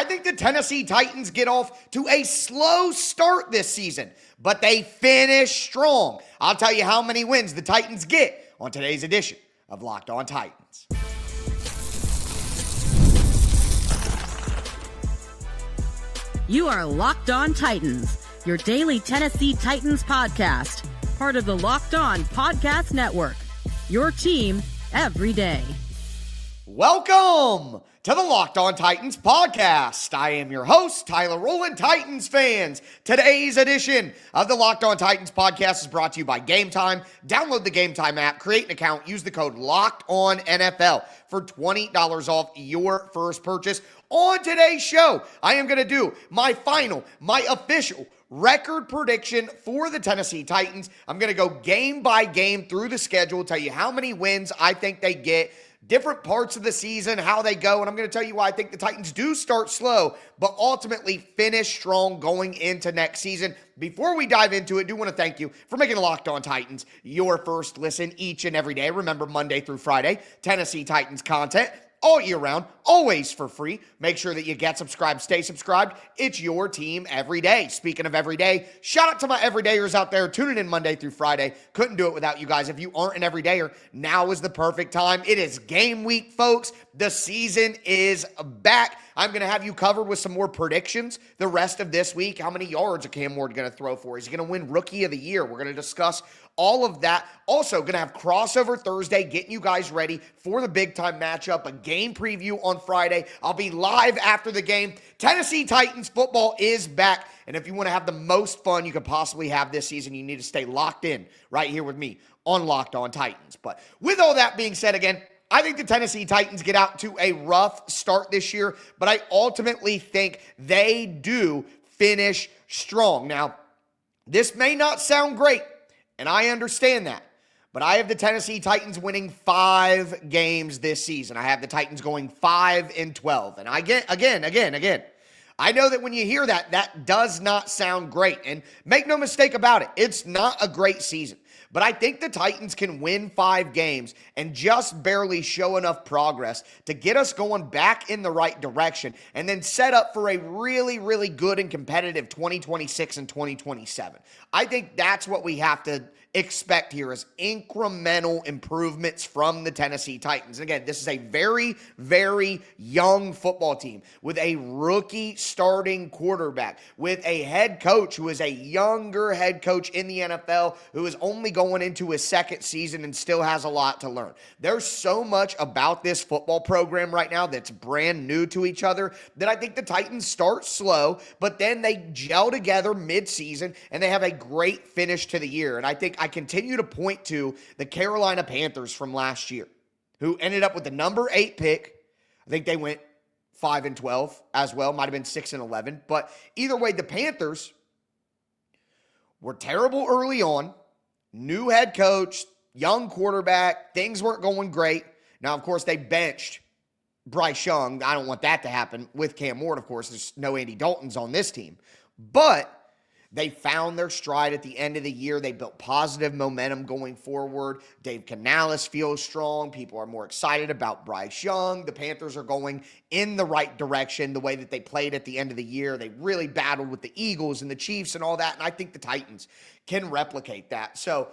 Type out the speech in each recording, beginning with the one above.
I think the Tennessee Titans get off to a slow start this season, but they finish strong. I'll tell you how many wins the Titans get on today's edition of Locked On Titans. You are Locked On Titans, your daily Tennessee Titans podcast, part of the Locked On Podcast Network, your team every day. Welcome to the Locked On Titans podcast. I am your host, Tyler Rowland. Titans fans, today's edition of the Locked On Titans podcast is brought to you by Game Time. Download the Game Time app, create an account, use the code LOCKEDONNFL for $20 off your first purchase. On today's show, I am going to do my official record prediction for the Tennessee Titans. I'm going to go game by game through the schedule, tell you how many wins I think they get, different parts of the season, how they go, and I'm going to tell you why I think the Titans do start slow, but ultimately finish strong going into next season. Before we dive into it, I do want to thank you for making Locked On Titans your first listen each and every day. Remember, Monday through Friday, Tennessee Titans content all year round, always for free. Make sure that you get subscribed, stay subscribed. It's your team every day. Speaking of every day, shout out to my everydayers out there tuning in Monday through Friday. Couldn't do it without you guys. If you aren't an everydayer, now is the perfect time. It is game week, folks. The season is back. I'm going to have you covered with some more predictions the rest of this week. How many yards is Cam Ward going to throw for? Is he going to win Rookie of the Year? We're going to discuss all of that. Also, going to have crossover Thursday, getting you guys ready for the big-time matchup, a game preview on Friday. I'll be live after the game. Tennessee Titans football is back, and if you want to have the most fun you could possibly have this season, you need to stay locked in right here with me on Locked On Titans. But with all that being said, again, I think the Tennessee Titans get out to a rough start this year, but I ultimately think they do finish strong. Now, this may not sound great, and I understand that, but I have the Tennessee Titans winning 5 games this season. I have the Titans going 5-12. And again, I know that when you hear that, that does not sound great. And make no mistake about it, it's not a great season. But I think the Titans can win 5 games and just barely show enough progress to get us going back in the right direction and then set up for a really, really good and competitive 2026 and 2027. I think that's what we have to expect here is incremental improvements from the Tennessee Titans. And again, this is a very, very young football team with a rookie starting quarterback, with a head coach who is a younger head coach in the NFL who is only going into his second season and still has a lot to learn. There's so much about this football program right now that's brand new to each other that I think the Titans start slow, but then they gel together mid-season and they have a great finish to the year. And I think I continue to point to the Carolina Panthers from last year, who ended up with the number 8 pick. I think they went 5-12 as well. Might have been 6-11. But either way, the Panthers were terrible early on. New head coach, young quarterback. Things weren't going great. Now, of course, they benched Bryce Young. I don't want that to happen with Cam Ward, of course. There's no Andy Daltons on this team. But they found their stride at the end of the year. They built positive momentum going forward. Dave Canales feels strong. People are more excited about Bryce Young. The Panthers are going in the right direction the way that they played at the end of the year. They really battled with the Eagles and the Chiefs and all that, and I think the Titans can replicate that. So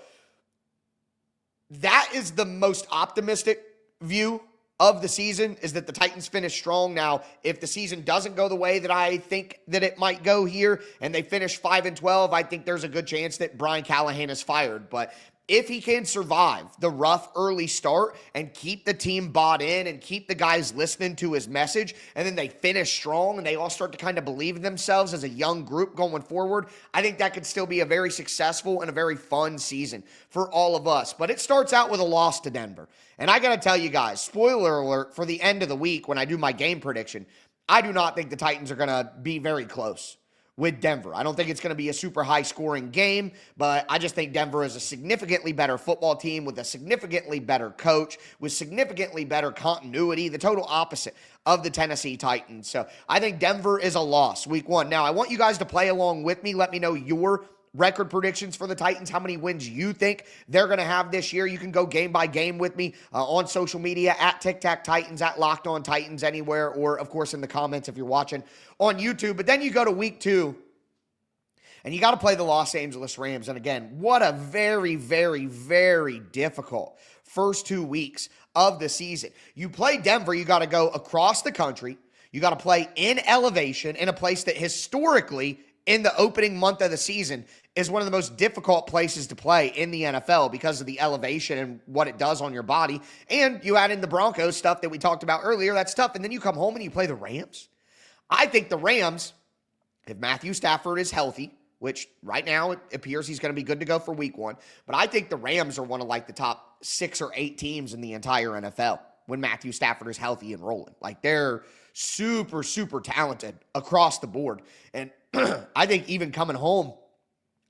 that is the most optimistic view of the season, is that the Titans finish strong. Now, if the season doesn't go the way that I think that it might go here and they finish 5-12, I think there's a good chance that Brian Callahan is fired. But if he can survive the rough early start and keep the team bought in and keep the guys listening to his message, and then they finish strong and they all start to kind of believe in themselves as a young group going forward, I think that could still be a very successful and a very fun season for all of us. But it starts out with a loss to Denver. And I got to tell you guys, spoiler alert, for the end of the week when I do my game prediction, I do not think the Titans are going to be very close with Denver. I don't think it's going to be a super high-scoring game, but I just think Denver is a significantly better football team with a significantly better coach, with significantly better continuity, the total opposite of the Tennessee Titans. So I think Denver is a loss week 1. Now, I want you guys to play along with me. Let me know your record predictions for the Titans, how many wins you think they're going to have this year. You can go game by game with me on social media at Tic Tac Titans, at Locked On Titans anywhere, or of course in the comments if you're watching on YouTube. But then you go to week 2, and you got to play the Los Angeles Rams. And again, what a very, very, very difficult first 2 weeks of the season. You play Denver, you got to go across the country. You got to play in elevation in a place that historically in the opening month of the season is one of the most difficult places to play in the NFL because of the elevation and what it does on your body. And you add in the Broncos stuff that we talked about earlier, that's tough. And then you come home and you play the Rams. I think the Rams, if Matthew Stafford is healthy, which right now it appears he's going to be good to go for week 1, but I think the Rams are one of like the top 6 or 8 teams in the entire NFL when Matthew Stafford is healthy and rolling. Like they're super, super talented across the board. And I think even coming home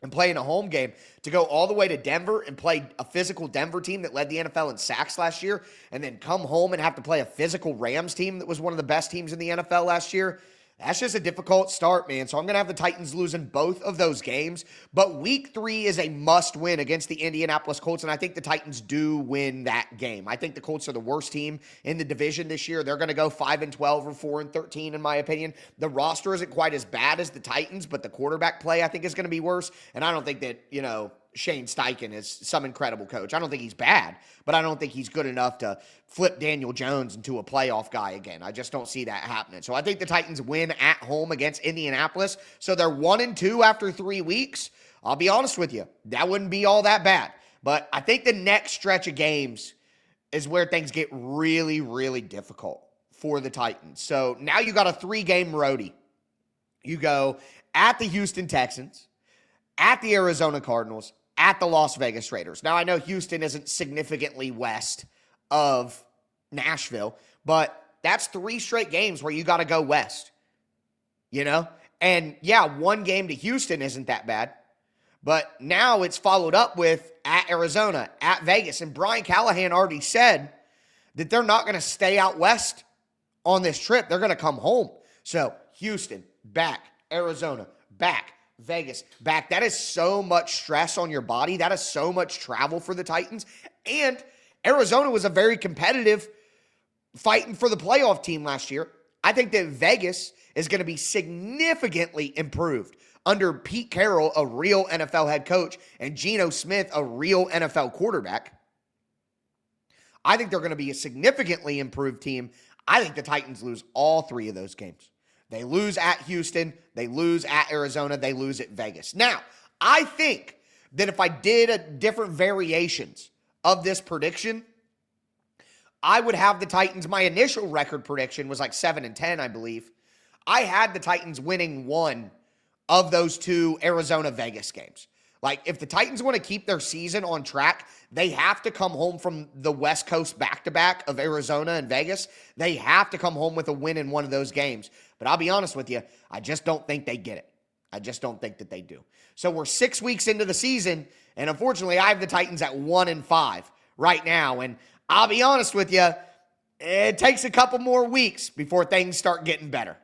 and playing a home game to go all the way to Denver and play a physical Denver team that led the NFL in sacks last year and then come home and have to play a physical Rams team that was one of the best teams in the NFL last year, that's just a difficult start, man. So I'm going to have the Titans losing both of those games. But week 3 is a must win against the Indianapolis Colts, and I think the Titans do win that game. I think the Colts are the worst team in the division this year. They're going to go 5-12 or 4-13, in my opinion. The roster isn't quite as bad as the Titans, but the quarterback play I think is going to be worse. And I don't think that, Shane Steichen is some incredible coach. I don't think he's bad, but I don't think he's good enough to flip Daniel Jones into a playoff guy again. I just don't see that happening. So I think the Titans win at home against Indianapolis. So they're 1-2 after 3 weeks. I'll be honest with you, that wouldn't be all that bad. But I think the next stretch of games is where things get really, really difficult for the Titans. So now you got a 3-game roadie. You go at the Houston Texans, at the Arizona Cardinals, at the Las Vegas Raiders. Now, I know Houston isn't significantly west of Nashville, but that's 3 straight games where you got to go west, And, yeah, 1 game to Houston isn't that bad, but now it's followed up with at Arizona, at Vegas, and Brian Callahan already said that they're not going to stay out west on this trip. They're going to come home. So, Houston, back. Arizona, back. Vegas, back. That is so much stress on your body. That is so much travel for the Titans. And Arizona was a very competitive fighting for the playoff team last year. I think that Vegas is going to be significantly improved under Pete Carroll, a real NFL head coach, and Geno Smith, a real NFL quarterback. I think they're going to be a significantly improved team. I think the Titans lose all 3 of those games. They lose at Houston, they lose at Arizona, they lose at Vegas. Now, I think that if I did different variations of this prediction, I would have the Titans, my initial record prediction was like 7-10, I believe. I had the Titans winning 1 of those 2 Arizona-Vegas games. Like, if the Titans want to keep their season on track, they have to come home from the West Coast back-to-back of Arizona and Vegas. They have to come home with a win in one of those games. But I'll be honest with you, I just don't think they get it. I just don't think that they do. So we're 6 weeks into the season, and unfortunately, I have the Titans at 1-5 right now. And I'll be honest with you, it takes a couple more weeks before things start getting better.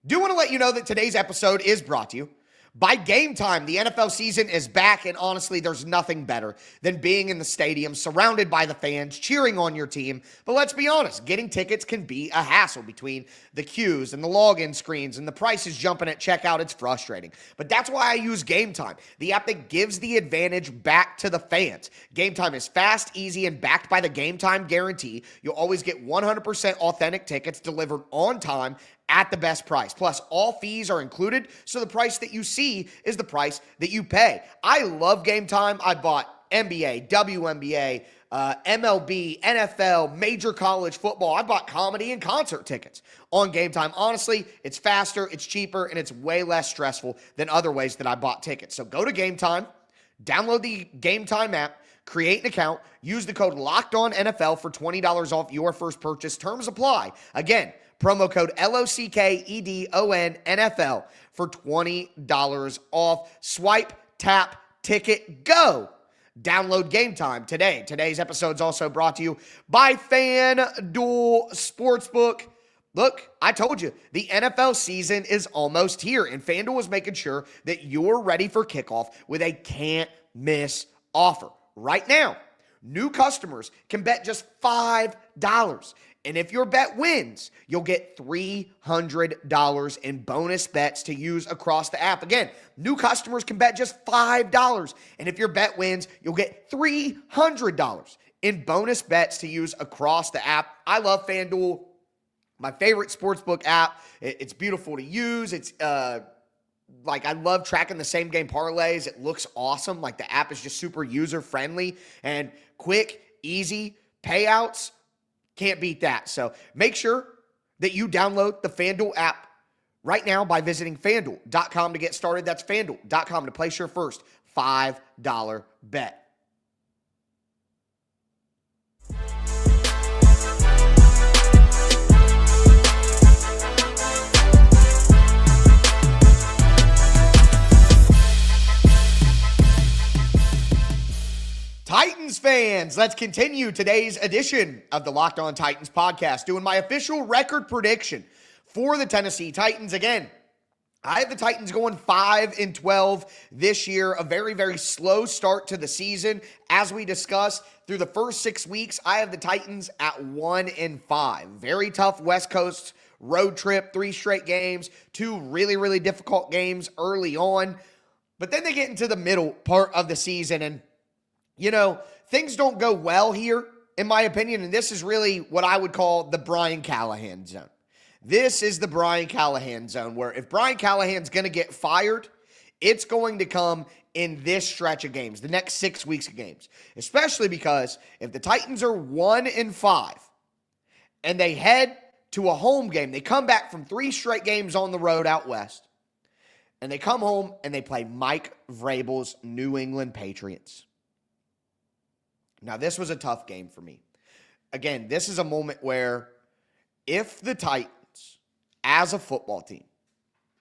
Do want to let you know that today's episode is brought to you by Game Time. The NFL season is back, and honestly, there's nothing better than being in the stadium, surrounded by the fans, cheering on your team. But let's be honest, getting tickets can be a hassle between the queues and the login screens and the prices jumping at checkout. It's frustrating. But that's why I use Game Time, the app that gives the advantage back to the fans. Game Time is fast, easy, and backed by the Game Time guarantee. You'll always get 100% authentic tickets delivered on time at the best price. Plus, all fees are included, so the price that you see is the price that you pay. I love Game Time. I bought NBA, WNBA, MLB, NFL, major college football. I bought comedy and concert tickets on Game Time. Honestly, it's faster, it's cheaper, and it's way less stressful than other ways that I bought tickets. So go to Game Time, download the Game Time app, create an account, use the code LOCKEDONNFL for $20 off your first purchase. Terms apply. Again, promo code LOCKEDONNFL for $20 off. Swipe, tap, ticket, go. Download Game Time today. Today's episode is also brought to you by FanDuel Sportsbook. Look, I told you, the NFL season is almost here, and FanDuel is making sure that you're ready for kickoff with a can't-miss offer. Right now, new customers can bet just $5. And if your bet wins, you'll get $300 in bonus bets to use across the app. Again, new customers can bet just $5. And if your bet wins, you'll get $300 in bonus bets to use across the app. I love FanDuel. My favorite sportsbook app. It's beautiful to use. It's I love tracking the same game parlays. It looks awesome. Like the app is just super user friendly and quick, easy payouts. Can't beat that. So make sure that you download the FanDuel app right now by visiting FanDuel.com to get started. That's FanDuel.com to place your first $5 bet. Titans fans, let's continue today's edition of the Locked On Titans podcast, doing my official record prediction for the Tennessee Titans. Again, I have the Titans going 5-12 this year, a very, very slow start to the season. As we discussed, through the first 6 weeks, I have the Titans at 1-5. Very tough West Coast road trip, 3 straight games, 2 really, really difficult games early on. But then they get into the middle part of the season, and things don't go well here, in my opinion, and this is really what I would call the Brian Callahan zone. This is the Brian Callahan zone, where if Brian Callahan's going to get fired, it's going to come in this stretch of games, the next 6 weeks of games, especially because if the Titans are 1-5 and they head to a home game, they come back from 3 straight games on the road out west, and they come home and they play Mike Vrabel's New England Patriots. Now, this was a tough game for me. Again, this is a moment where if the Titans, as a football team,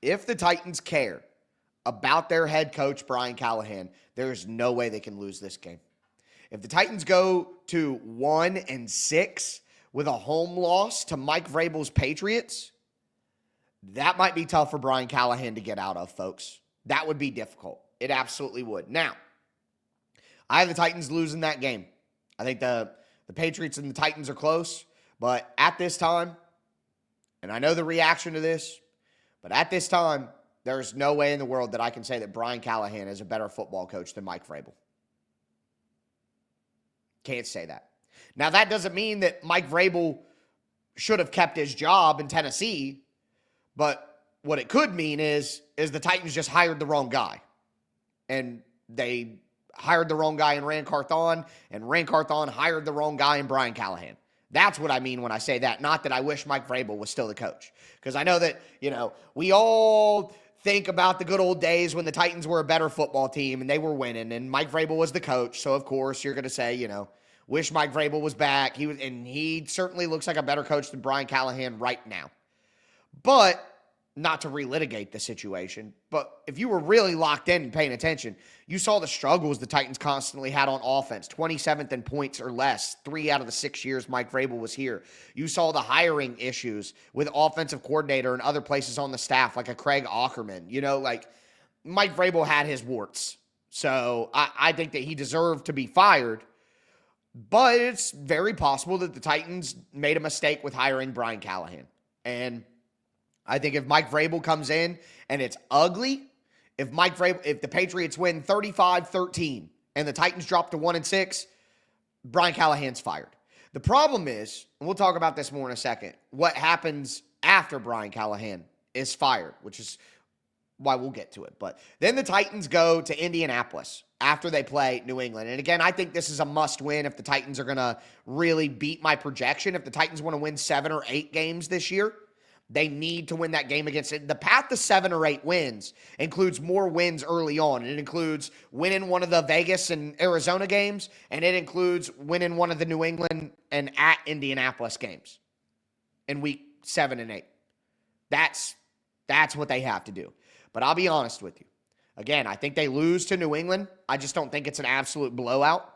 if the Titans care about their head coach, Brian Callahan, there's no way they can lose this game. If the Titans go to 1-6 with a home loss to Mike Vrabel's Patriots, that might be tough for Brian Callahan to get out of, folks. That would be difficult. It absolutely would. Now, I have the Titans losing that game. I think the Patriots and the Titans are close, but at this time, and I know the reaction to this, but at this time, there's no way in the world that I can say that Brian Callahan is a better football coach than Mike Vrabel. Can't say that. Now, that doesn't mean that Mike Vrabel should have kept his job in Tennessee, but what it could mean is the Titans just hired the wrong guy, and they hired the wrong guy in Ran Carthon, and Ran Carthon hired the wrong guy in Brian Callahan. That's what I mean when I say that. Not that I wish Mike Vrabel was still the coach. Because I know that, we all think about the good old days when the Titans were a better football team and they were winning, and Mike Vrabel was the coach. So, of course, you're going to say, wish Mike Vrabel was back. He certainly looks like a better coach than Brian Callahan right now. But not to relitigate the situation, but if you were really locked in and paying attention, you saw the struggles the Titans constantly had on offense, 27th in points or less, 3 out of the 6 years Mike Vrabel was here. You saw the hiring issues with offensive coordinator and other places on the staff, like a Craig Aukerman. Mike Vrabel had his warts. So I think that he deserved to be fired, but it's very possible that the Titans made a mistake with hiring Brian Callahan. And I think if Mike Vrabel comes in and it's ugly, if the Patriots win 35-13 and the Titans drop to 1-6, Brian Callahan's fired. The problem is, and we'll talk about this more in a second, what happens after Brian Callahan is fired, which is why we'll get to it. But then the Titans go to Indianapolis after they play New England. And again, I think this is a must-win if the Titans are going to really beat my projection. If the Titans want to win 7 or 8 games this year, they need to win that game against it. The path to 7 or 8 wins includes more wins early on. It includes winning one of the Vegas and Arizona games, and it includes winning one of the New England and at Indianapolis games in week 7 and 8. That's what they have to do. But I'll be honest with you. Again, I think they lose to New England. I just don't think it's an absolute blowout.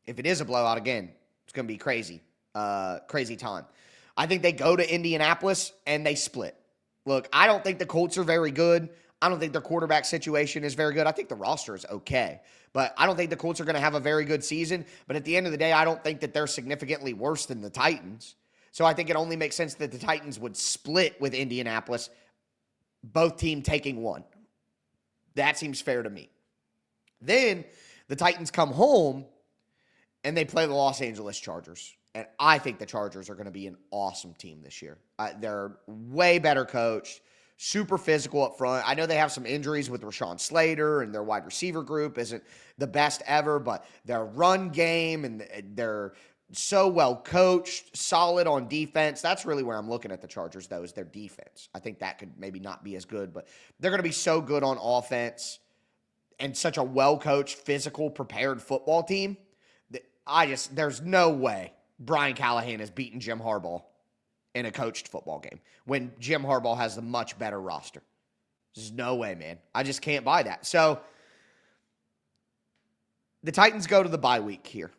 If it is a blowout, again, it's going to be crazy. Crazy time. I think they go to Indianapolis and they split. Look, I don't think the Colts are very good. I don't think their quarterback situation is very good. I think the roster is okay, but I don't think the Colts are going to have a very good season. But at the end of the day, I don't think that they're significantly worse than the Titans. So I think it only makes sense that the Titans would split with Indianapolis, both team taking one. That seems fair to me. Then the Titans come home and they play the Los Angeles Chargers. And I think the Chargers are going to be an awesome team this year. They're way better coached, super physical up front. I know they have some injuries with Rashawn Slater, and their wide receiver group isn't the best ever, but their run game and they're so well coached, solid on defense. That's really where I'm looking at the Chargers, though, is their defense. I think that could maybe not be as good, but they're going to be so good on offense and such a well-coached, physical, prepared football team that there's no way Brian Callahan has beaten Jim Harbaugh in a coached football game when Jim Harbaugh has the much better roster. There's no way, man. I just can't buy that. So the Titans go to the bye week here.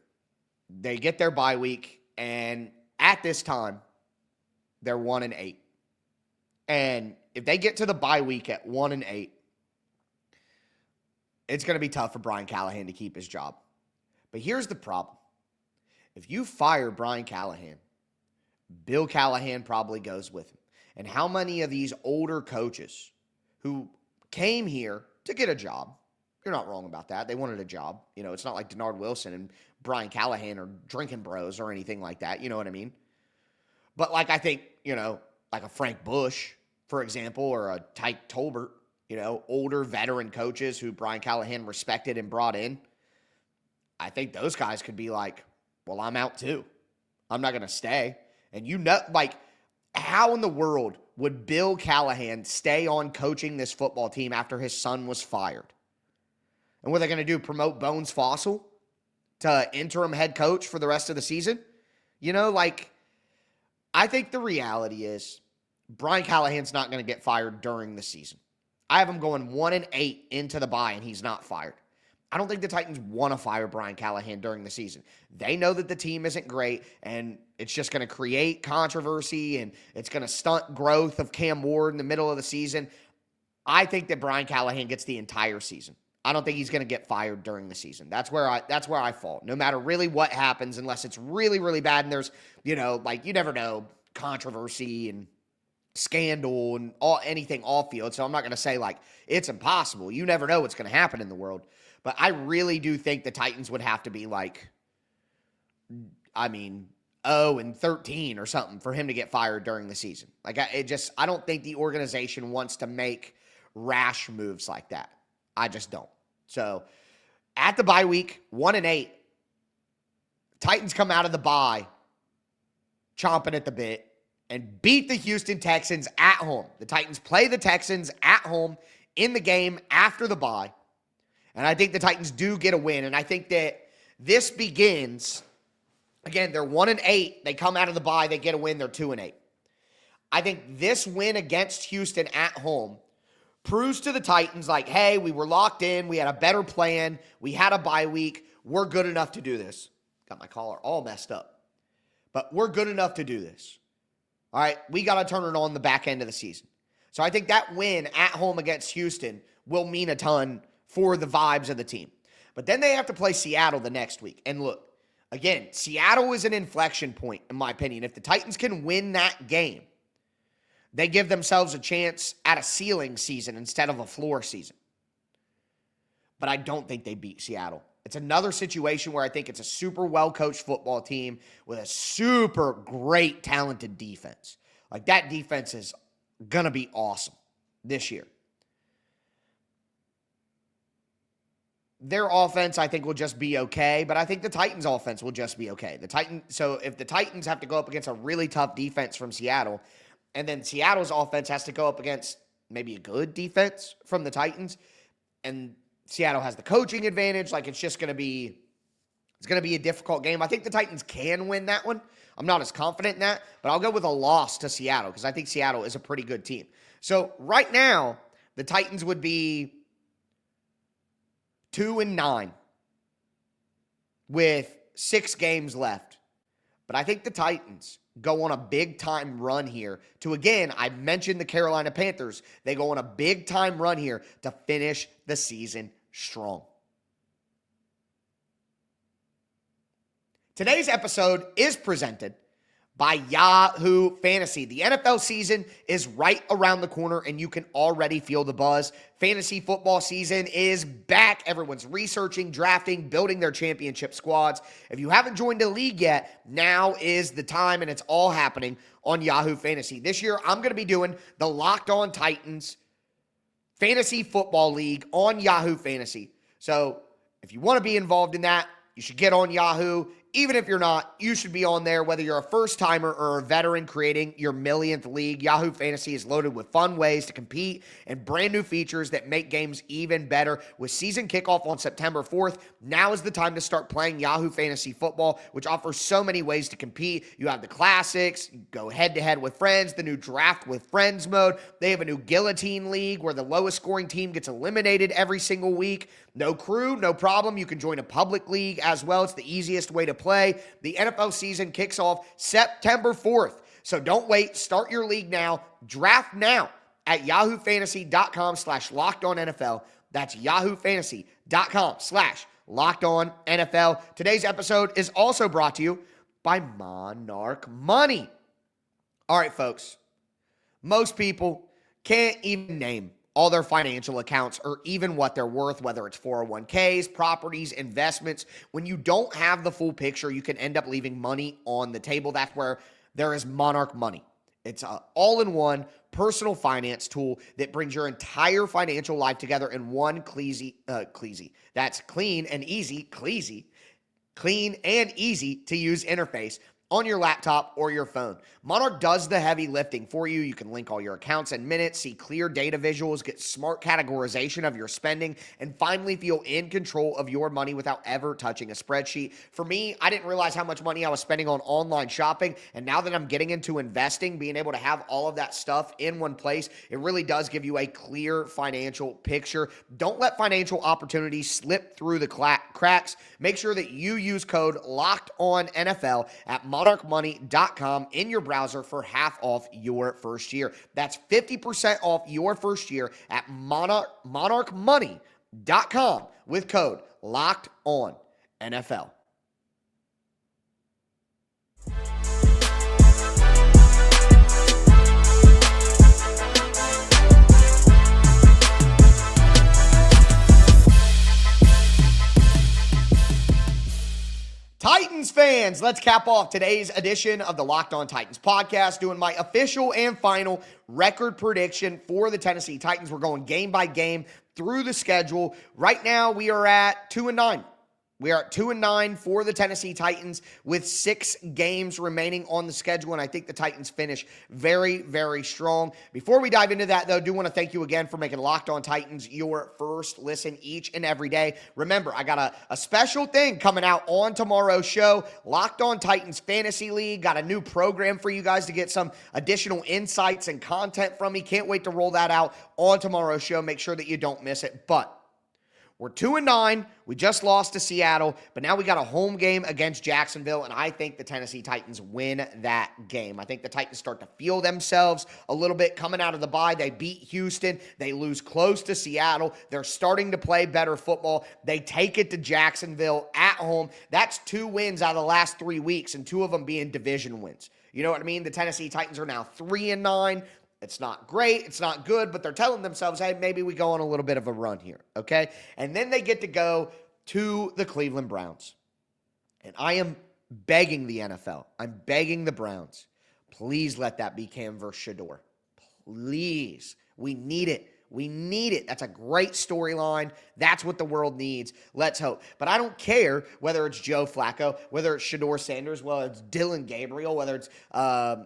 They get their bye week, and at this time, they're 1-8. And if they get to the bye week at 1-8, it's going to be tough for Brian Callahan to keep his job. But here's the problem. If you fire Brian Callahan, Bill Callahan probably goes with him. And how many of these older coaches who came here to get a job, you're not wrong about that. They wanted a job. You know, it's not like Denard Wilson and Brian Callahan are drinking bros or anything like that. You know what I mean? But like I think, like a Frank Bush, for example, or a Tyke Tolbert, older veteran coaches who Brian Callahan respected and brought in, I think those guys could be like, well, I'm out too. I'm not going to stay. And how in the world would Bill Callahan stay on coaching this football team after his son was fired? And what are they going to do, promote Bones Fossil to interim head coach for the rest of the season? I think the reality is Brian Callahan's not going to get fired during the season. I have him going 1-8 into the bye, and he's not fired. I don't think the Titans want to fire Brian Callahan during the season. They know that the team isn't great, and it's just going to create controversy, and it's going to stunt growth of Cam Ward in the middle of the season. I think that Brian Callahan gets the entire season. I don't think he's going to get fired during the season. That's where I fall. No matter really what happens, unless it's really, really bad, and there's, you never know, controversy and scandal and anything off field. So I'm not going to say it's impossible. You never know what's going to happen in the world. But I really do think the Titans would have to be 0-13 or something for him to get fired during the season. I don't think the organization wants to make rash moves like that. I just don't. So at the bye week, 1-8, Titans come out of the bye chomping at the bit and beat the Houston Texans at home. The Titans play the Texans at home in the game after the bye. And I think the Titans do get a win. And I think that this begins, again, they're 1-8. They come out of the bye. They get a win. They're 2-8. I think this win against Houston at home proves to the Titans hey, we were locked in. We had a better plan. We had a bye week. We're good enough to do this. Got my collar all messed up. But we're good enough to do this. All right, we got to turn it on the back end of the season. So I think that win at home against Houston will mean a ton for the vibes of the team. But then they have to play Seattle the next week. And look, again, Seattle is an inflection point, in my opinion. If the Titans can win that game, they give themselves a chance at a ceiling season instead of a floor season. But I don't think they beat Seattle. It's another situation where I think it's a super well-coached football team with a super great, talented defense. That defense is going to be awesome this year. Their offense, I think, will just be okay, but I think the Titans' offense will just be okay. So if the Titans have to go up against a really tough defense from Seattle, and then Seattle's offense has to go up against maybe a good defense from the Titans, and Seattle has the coaching advantage, it's just going to be a difficult game. I think the Titans can win that one. I'm not as confident in that, but I'll go with a loss to Seattle because I think Seattle is a pretty good team. So right now, the Titans would be 2-9 with 6 games left. But I think the Titans go on a big-time run here to, again, I mentioned the Carolina Panthers. They go on a big-time run here to finish the season strong. Today's episode is presented by Yahoo Fantasy. The NFL season is right around the corner, and you can already feel the buzz. Fantasy football season is back. Everyone's researching, drafting, building their championship squads. If you haven't joined a league yet, now is the time, and it's all happening on Yahoo Fantasy. This year, I'm going to be doing the Locked On Titans Fantasy Football League on Yahoo Fantasy. So if you want to be involved in that, you should get on Yahoo. Even if you're not, you should be on there, whether you're a first-timer or a veteran creating your millionth league. Yahoo Fantasy is loaded with fun ways to compete and brand new features that make games even better. With season kickoff on September 4th, now is the time to start playing Yahoo Fantasy Football, which offers so many ways to compete. You have the classics, you go head-to-head with friends, the new draft with friends mode. They have a new guillotine league where the lowest scoring team gets eliminated every single week. No crew, no problem. You can join a public league as well. It's the easiest way to play. The NFL season kicks off September 4th. So don't wait. Start your league now. Draft now at yahoofantasy.com/lockedonnfl. That's yahoofantasy.com/lockedonnfl. Today's episode is also brought to you by Monarch Money. All right, folks. Most people can't even name all their financial accounts or even what they're worth, whether it's 401ks, properties, investments. When you don't have the full picture, you can end up leaving money on the table. That's where there is Monarch Money. It's an all-in-one personal finance tool that brings your entire financial life together in one That's clean and easy to use interface on your laptop or your phone. Monarch does the heavy lifting for you. You can link all your accounts in minutes, see clear data visuals, get smart categorization of your spending, and finally feel in control of your money without ever touching a spreadsheet. For me, I didn't realize how much money I was spending on online shopping, and now that I'm getting into investing, being able to have all of that stuff in one place, it really does give you a clear financial picture. Don't let financial opportunities slip through the cracks. Make sure that you use code LOCKEDONNFL at monarchmoney.com in your browser for half off your first year. That's 50% off your first year at monarchmoney.com with code LOCKEDONNFL. Titans fans, let's cap off today's edition of the Locked On Titans podcast, doing my official and final record prediction for the Tennessee Titans. We're going game by game through the schedule. Right now, we are at 2-9. We are at 2-9 for the Tennessee Titans with 6 games remaining on the schedule, and I think the Titans finish very, very strong. Before we dive into that, though, I do want to thank you again for making Locked On Titans your first listen each and every day. Remember, I got a special thing coming out on tomorrow's show, Locked On Titans Fantasy League. Got a new program for you guys to get some additional insights and content from me. Can't wait to roll that out on tomorrow's show. Make sure that you don't miss it. But we're 2-9. We just lost to Seattle, but now we got a home game against Jacksonville, and I think the Tennessee Titans win that game. I think the Titans start to feel themselves a little bit coming out of the bye. They beat Houston. They lose close to Seattle. They're starting to play better football. They take it to Jacksonville at home. That's 2 wins out of the last 3 weeks, and 2 of them being division wins. You know what I mean? The Tennessee Titans are now 3-9. It's not great, it's not good, but they're telling themselves, hey, maybe we go on a little bit of a run here, okay? And then they get to go to the Cleveland Browns. And I am begging the NFL, I'm begging the Browns, please let that be Cam versus Shador. Please. We need it. We need it. That's a great storyline. That's what the world needs. Let's hope. But I don't care whether it's Joe Flacco, whether it's Shador Sanders, whether it's Dylan Gabriel, whether it's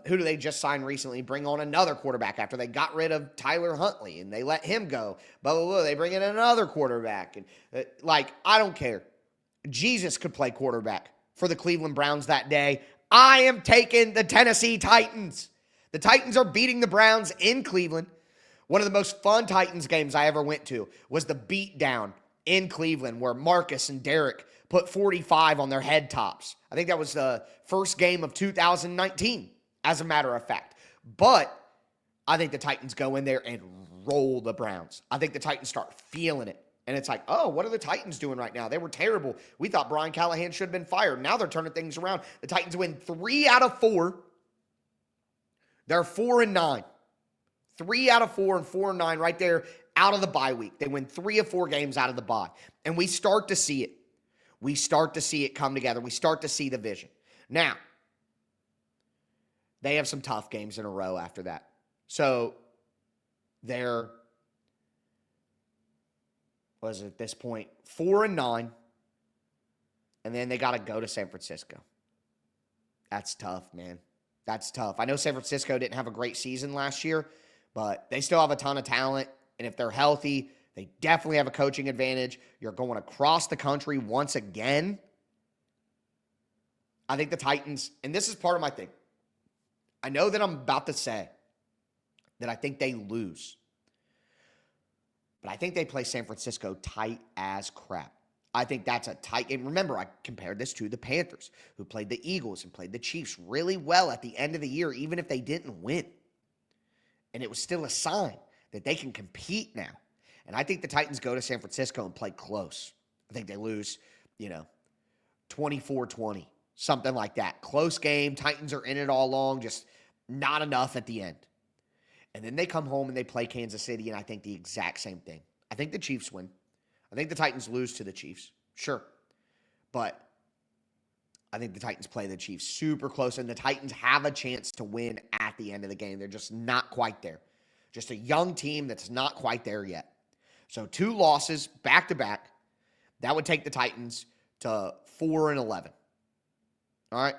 who do they just sign recently, bring on another quarterback after they got rid of Tyler Huntley and they let him go. Blah, blah, blah. They bring in another quarterback. And I don't care. Jesus could play quarterback for the Cleveland Browns that day. I am taking the Tennessee Titans. The Titans are beating the Browns in Cleveland. One of the most fun Titans games I ever went to was the beatdown in Cleveland where Marcus and Derek put 45 on their head tops. I think that was the first game of 2019. as a matter of fact. But I think the Titans go in there and roll the Browns. I think the Titans start feeling it. And it's like, oh, what are the Titans doing right now? They were terrible. We thought Brian Callahan should have been fired. Now they're turning things around. The Titans win 3 out of 4. They're 4-9. 3 out of 4 and 4-9 right there out of the bye week. They win 3 of 4 games out of the bye. And we start to see it. We start to see it come together. We start to see the vision. Now, they have some tough games in a row after that. So they're, what is it at this point? 4-9. And then they got to go to San Francisco. That's tough, man. That's tough. I know San Francisco didn't have a great season last year, but they still have a ton of talent. And if they're healthy, they definitely have a coaching advantage. You're going across the country once again. I think the Titans, and this is part of my thing. I know that I'm about to say that I think they lose. But I think they play San Francisco tight as crap. I think that's a tight game. Remember, I compared this to the Panthers, who played the Eagles and played the Chiefs really well at the end of the year, even if they didn't win. And it was still a sign that they can compete now. And I think the Titans go to San Francisco and play close. I think they lose, 24-20, something like that. Close game. Titans are in it all along, just not enough at the end. And then they come home and they play Kansas City, and I think the exact same thing. I think the Chiefs win. I think the Titans lose to the Chiefs. Sure. But I think the Titans play the Chiefs super close, and the Titans have a chance to win at the end of the game. They're just not quite there. Just a young team that's not quite there yet. So 2 losses back-to-back. That would take the Titans to 4-11. All right?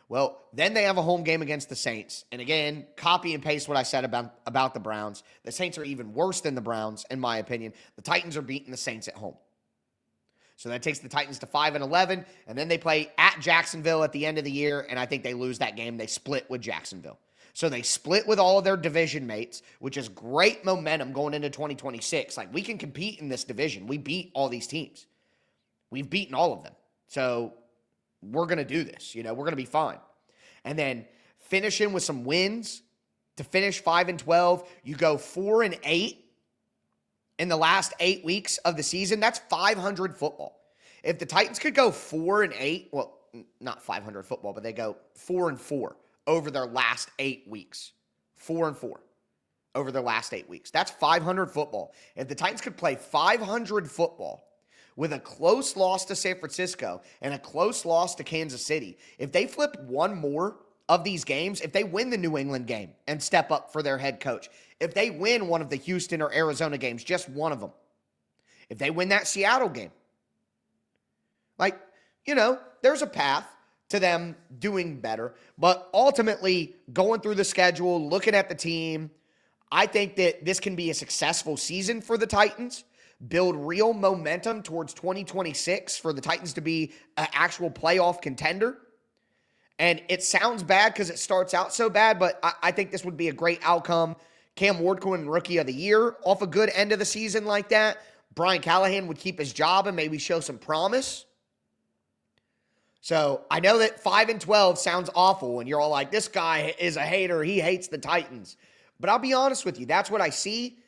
Well, then they have a home game against the Saints. And again, copy and paste what I said about the Browns. The Saints are even worse than the Browns, in my opinion. The Titans are beating the Saints at home. So that takes the Titans to 5-11. And then they play at Jacksonville at the end of the year, and I think they lose that game. They split with Jacksonville. So they split with all of their division mates, which is great momentum going into 2026. Like, we can compete in this division. We beat all these teams. We've beaten all of them. So we're going to do this. We're going to be fine. And then finishing with some wins to finish 5-12. You go 4-8 in the last 8 weeks of the season. That's 500 football. If the Titans could go 4-8, well, not 500 football, but they go 4-4 over their last 8 weeks. 4-4 over their last 8 weeks. That's 500 football. If the Titans could play 500 football with a close loss to San Francisco and a close loss to Kansas City, if they flip one more of these games, if they win the New England game and step up for their head coach, if they win one of the Houston or Arizona games, just one of them, if they win that Seattle game, there's a path to them doing better. But ultimately, going through the schedule, looking at the team, I think that this can be a successful season for the Titans. Build real momentum towards 2026 for the Titans to be an actual playoff contender. And it sounds bad because it starts out so bad, but I think this would be a great outcome. Cam Ward going Rookie of the Year off a good end of the season like that. Brian Callahan would keep his job and maybe show some promise. So I know that 5-12 sounds awful, and you're all like, this guy is a hater. He hates the Titans. But I'll be honest with you. That's what I see.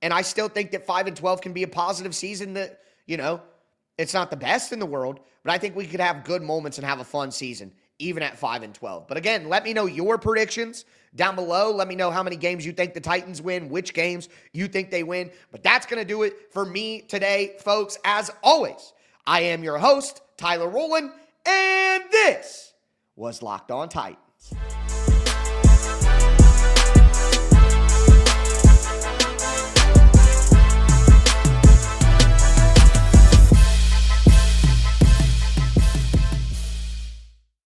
And I still think that 5-12 can be a positive season that, it's not the best in the world, but I think we could have good moments and have a fun season, even at 5-12. But again, let me know your predictions down below. Let me know how many games you think the Titans win, which games you think they win. But that's going to do it for me today, folks. As always, I am your host, Tyler Rowland, and this was Locked On Titans.